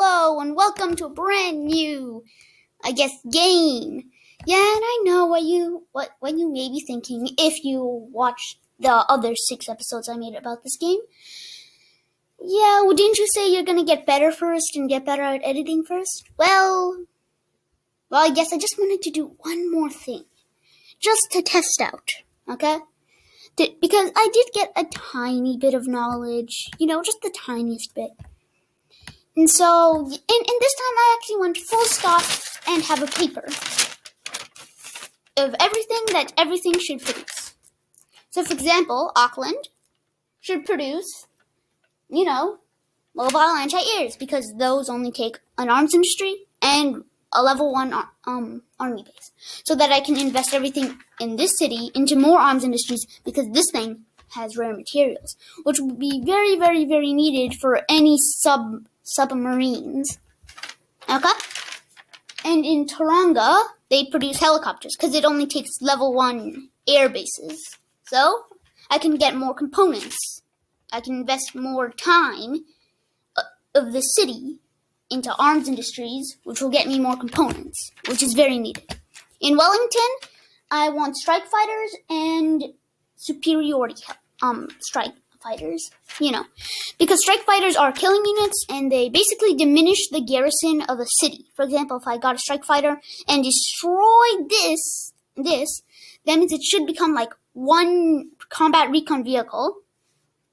Hello and welcome to a brand new, game. Yeah, and I know what you may be thinking if you watched the other 6 episodes I made about this game. Yeah, well, didn't you say you're gonna get better first and get better at editing first? Well, I guess I just wanted to do one more thing, just to test out, okay? Because I did get a tiny bit of knowledge, just the tiniest bit. And so, and this time I actually went full stop and have a paper of everything that everything should produce. So, for example, Auckland should produce, mobile anti-airs, because those only take an arms industry and a level 1 army base. So that I can invest everything in this city into more arms industries, because this thing has rare materials, which would be very, very, very needed for any submarines. Okay? And in Taronga, they produce helicopters, because it only takes level 1 air bases. So, I can get more components. I can invest more time of the city into arms industries, which will get me more components, which is very needed. In Wellington, I want strike fighters and superiority strike fighters, because strike fighters are killing units and they basically diminish the garrison of a city. For example, if I got a strike fighter and destroyed this, that means it should become like one combat recon vehicle,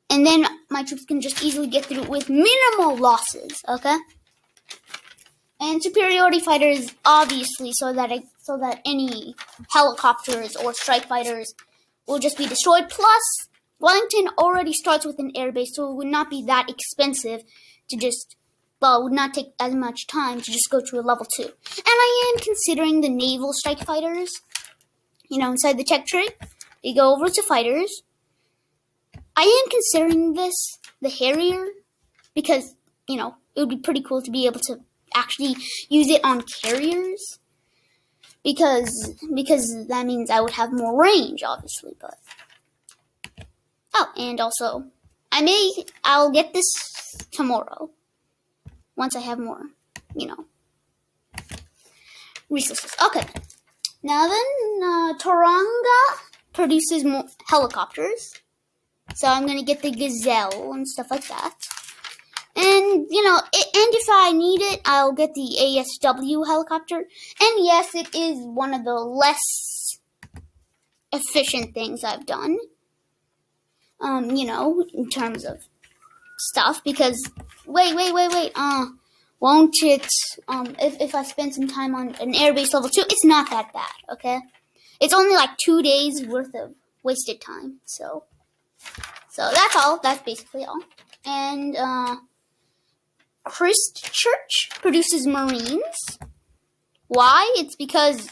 and then my troops can just easily get through with minimal losses, okay? And superiority fighters, obviously, so that any helicopters or strike fighters will just be destroyed. Plus, Wellington already starts with an airbase, so it would not be that expensive to it would not take as much time to just go to a level 2. And I am considering the naval strike fighters, inside the tech tree. You go over to fighters. I am considering the Harrier, because, it would be pretty cool to be able to actually use it on carriers, because that means I would have more range, obviously, but... Oh, and also, I'll get this tomorrow, once I have more, resources. Okay, now then, Taronga produces more helicopters, so I'm going to get the Gazelle and stuff like that. And, and if I need it, I'll get the ASW helicopter. And yes, it is one of the less efficient things I've done, in terms of stuff, because, wait, won't it, if I spend some time on an airbase level 2, it's not that bad, okay? It's only like 2 days worth of wasted time, so that's all, that's basically all. And, Christchurch produces Marines. Why? It's because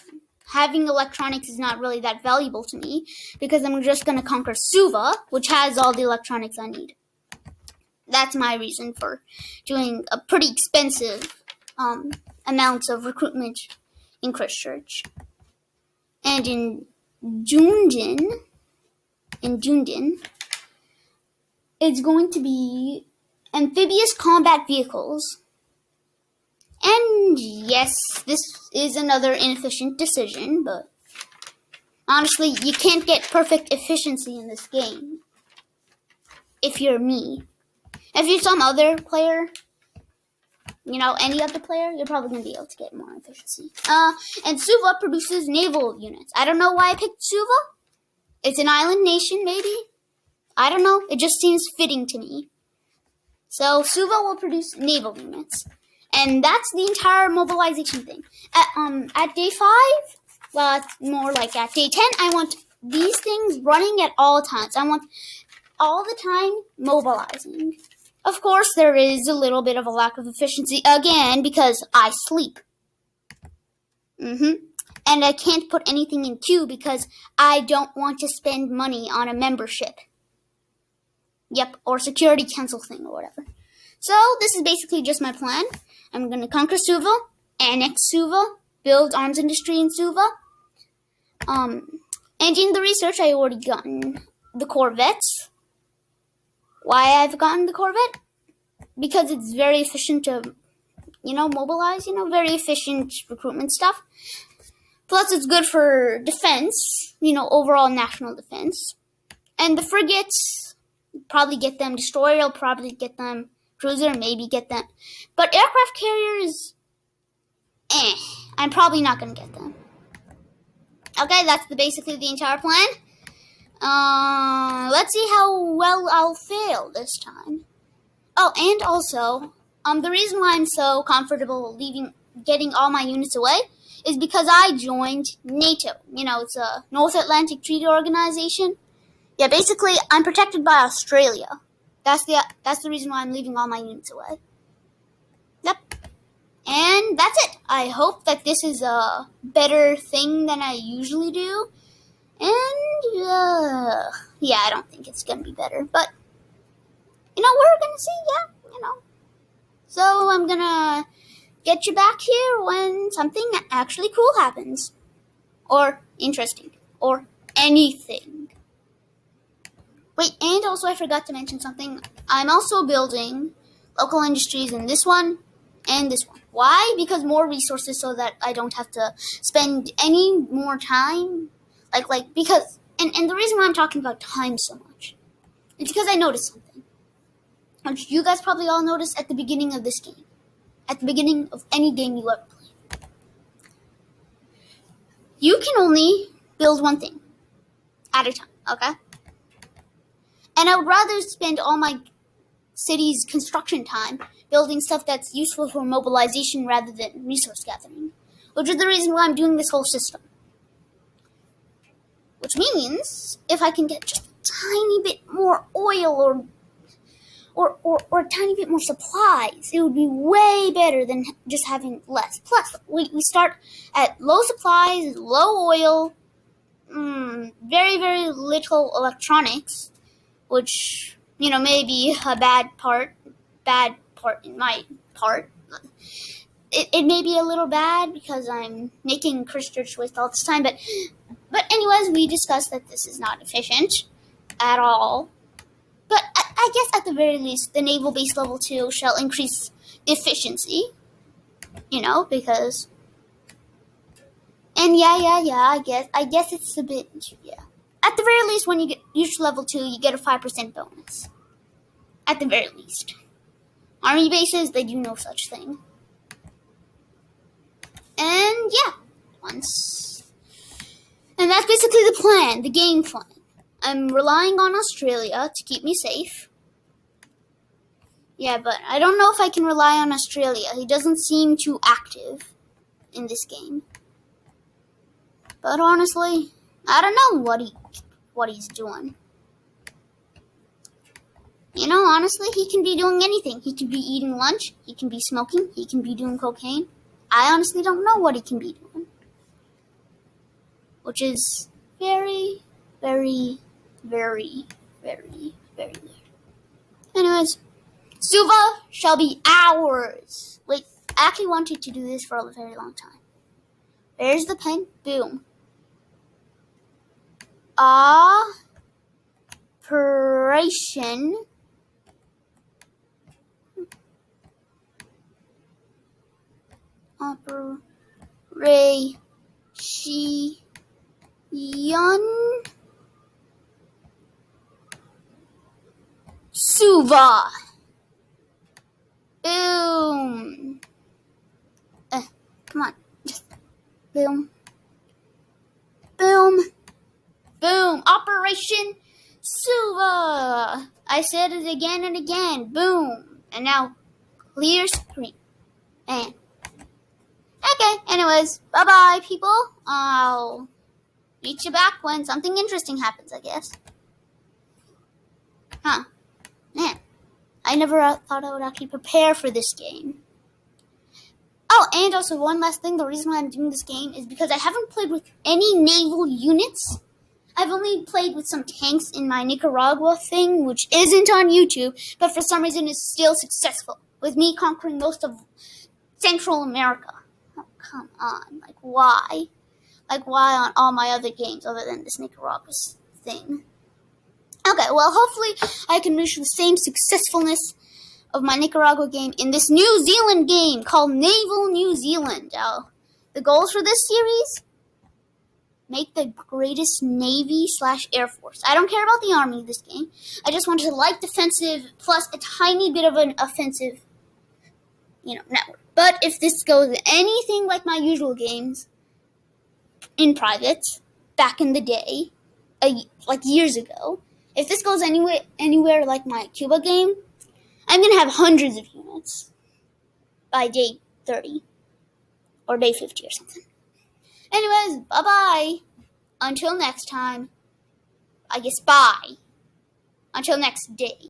having electronics is not really that valuable to me, because I'm just going to conquer Suva, which has all the electronics I need. That's my reason for doing a pretty expensive amounts of recruitment in Christchurch. And in Dunedin, it's going to be amphibious combat vehicles. And yes, this is another inefficient decision, but honestly, you can't get perfect efficiency in this game if you're me. If you're some other player, any other player, you're probably going to be able to get more efficiency. And Suva produces naval units. I don't know why I picked Suva. It's an island nation, maybe? I don't know. It just seems fitting to me. So Suva will produce naval units. And that's the entire mobilization thing. At day 5, well, it's more like at day 10, I want these things running at all times. I want all the time mobilizing. Of course, there is a little bit of a lack of efficiency, again, because I sleep. And I can't put anything in queue because I don't want to spend money on a membership. Yep, or security cancel thing or whatever. So, this is basically just my plan. I'm going to conquer Suva, annex Suva, build arms industry in Suva. And in the research, I already gotten the Corvettes. Why I've gotten the Corvette? Because it's very efficient to mobilize, very efficient recruitment stuff. Plus, it's good for defense, overall national defense. And the frigates, probably get them. Destroyer will probably get them. Cruiser, maybe get them. But aircraft carriers, I'm probably not going to get them. Okay, that's basically the entire plan. Let's see how well I'll fail this time. Oh, and also, the reason why I'm so comfortable getting all my units away is because I joined NATO. It's a North Atlantic Treaty Organization. Yeah, basically, I'm protected by Australia. That's the reason why I'm leaving all my units away. Yep. And that's it. I hope that this is a better thing than I usually do. And, yeah, I don't think it's going to be better. But, we're going to see, yeah, So I'm going to get you back here when something actually cool happens. Or interesting. Or anything. Wait, and also I forgot to mention something. I'm also building local industries in this one and this one. Why? Because more resources so that I don't have to spend any more time. Because, and the reason why I'm talking about time so much is because I noticed something. Which you guys probably all noticed at the beginning of this game. At the beginning of any game you ever play. You can only build one thing at a time, okay? And I would rather spend all my city's construction time building stuff that's useful for mobilization rather than resource gathering. Which is the reason why I'm doing this whole system. Which means, if I can get just a tiny bit more oil or a tiny bit more supplies, it would be way better than just having less. Plus, we start at low supplies, low oil, very, very little electronics, which, may be a bad part in my part. It may be a little bad because I'm making research waste all this time, but anyways, we discussed that this is not efficient at all. But I guess at the very least, the naval base level 2 shall increase efficiency, because, and I guess it's a bit, yeah. At the very least, when you reach level 2, you get a 5% bonus. At the very least. Army bases, they do no such thing. And yeah, and that's basically the plan, the game plan. I'm relying on Australia to keep me safe. Yeah, but I don't know if I can rely on Australia. He doesn't seem too active in this game. But honestly, I don't know what he's doing. Honestly, he can be doing anything. He can be eating lunch. He can be smoking. He can be doing cocaine. I honestly don't know what he can be doing. Which is very, very, very, very, very weird. Anyways, Suva shall be ours. Wait, I actually wanted to do this for a very long time. There's the pen. Boom. Operation Suva. Boom. Come on. Just boom. Boom. Boom. Operation Suva. I said it again and again. Boom. And now, clear screen. And okay, anyways, bye-bye, people. I'll meet you back when something interesting happens, I guess. Huh. Man, I never thought I would actually prepare for this game. Oh, and also one last thing. The reason why I'm doing this game is because I haven't played with any naval units. I've only played with some tanks in my Nicaragua thing, which isn't on YouTube, but for some reason is still successful, with me conquering most of Central America. Oh, come on. Why? Why on all my other games other than this Nicaragua thing? Okay, well, hopefully I can reach the same successfulness of my Nicaragua game in this New Zealand game called Naval New Zealand. The goals for this series: make the greatest Navy/Air Force. I don't care about the Army this game. I just wanted to light defensive plus a tiny bit of an offensive, network. But if this goes anything like my usual games in private, back in the day, like years ago, if this goes anywhere like my Cuba game, I'm going to have hundreds of units by day 30 or day 50 or something. Anyways, bye-bye. Until next time. I guess bye. Until next day.